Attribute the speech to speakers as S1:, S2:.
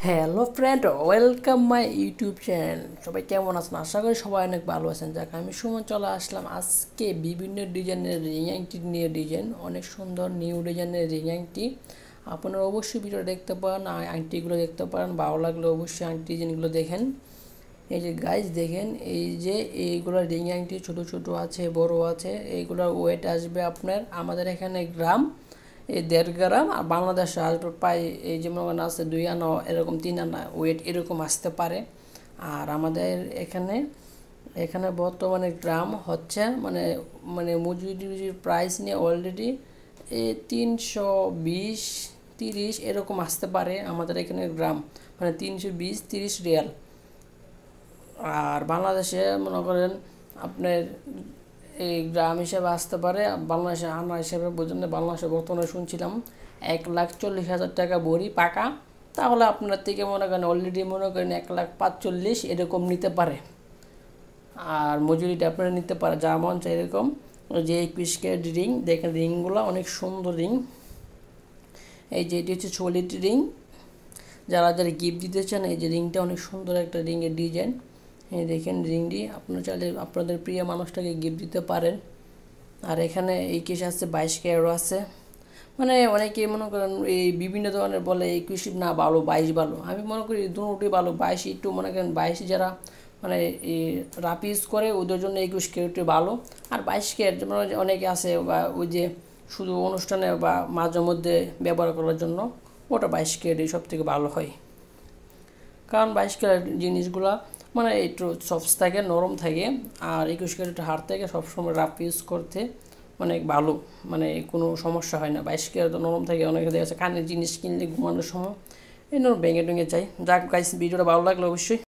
S1: Hello friend, welcome my YouTube channel. সবাই কেমন আছেন? আশা করি সবাই অনেক ভালো আছেন। যাক, আমি সুমন চলে আসলাম আজকে বিভিন্ন ডিজাইনের রিং আংটি নিয়ে। ডিজাইন অনেক সুন্দর, নিউ ডিজাইনের রিং আংটি। আপনারা অবশ্যই ভিডিও দেখতে পারেন, আংটিগুলো দেখতে পারেন। ভালো লাগলে অবশ্যই আংটি ডিজাইনগুলো দেখেন। এই যে গাইজ দেখেন, এই যে এইগুলো রিং আংটি ছোট ছোট আছে, বড় আছে। এইগুলোর ওয়েট আসবে আপনার আমাদের এখানে গ্রাম এই 1.5 গ্রাম, আর বাংলাদেশে আসবে প্রায় এই যে মনে আছে 2 আনা, এরকম 3 আনা ওয়েট এরকম আসতে পারে। আর আমাদের এখানে এখানে বর্তমানে গ্রাম হচ্ছে মানে মানে মজুরির প্রাইস নিয়ে অলরেডি 320-30 এরকম আসতে পারে আমাদের এখানে গ্রাম, মানে 320-30 রিয়াল। আর বাংলাদেশে মনে করেন আপনার এই গ্রাম হিসেবে আসতে পারে, বাংলাদেশে আনা হিসেবে বুঝলেন। বাংলাদেশে বর্তমানে শুনছিলাম 1,40,000 টাকা ভরি পাকা। তাহলে আপনার থেকে মনে করেন অলরেডি মনে করেন 1,45,000 এরকম নিতে পারে। আর মজুরিটা আপনারা নিতে পারে যা মন চাই এরকম। যে 21 ক্যারেট রিং দেখেন, রিংগুলো অনেক সুন্দর রিং। এই যে এটি হচ্ছে সলিড রিং। যারা যারা গিফট দিতে চান, এই যে রিংটা অনেক সুন্দর একটা রিংয়ের ডিজাইন। এই দেখেন রিংটি, আপনারা চাইলে আপনাদের প্রিয় মানুষটাকে গিফট দিতে পারেন। আর এখানে এই কেস আছে 22 ক্যারেটও আছে। মানে অনেকে মনে করেন এই বিভিন্ন ধরনের বলে 21 না ভালো, 22 ভালো। আমি মনে করি দুটোই ভালো। 22 একটু মনে করেন 22 যারা মানে এই রাফ ইউজ করে ওদের জন্য 21 ক্যারেটই ভালো। আর 22 ক্যারেট যেমন অনেকে আছে বা ওই যে শুধু অনুষ্ঠানে বা মাঝে মধ্যে ব্যবহার করার জন্য, ওটা 22 ক্যারেটই সব থেকে ভালো হয়। কারণ 22 ক্যারেট জিনিসগুলো মানে একটু সফট থাকে, নরম থাকে। আর 21 ক্যারেটের হাড় থেকে সবসময় রাফ ইউজ করতে অনেক ভালো, মানে কোনো সমস্যা হয় না। 22 ক্যারেট নরম থাকে। অনেকে দেখা যাচ্ছে কানের জিনিস কিনলে ঘুমানোর সময় এই নরম ভেঙে টুঙে যায়। যাক গাইস, ভিডিওটা ভালো লাগলো অবশ্যই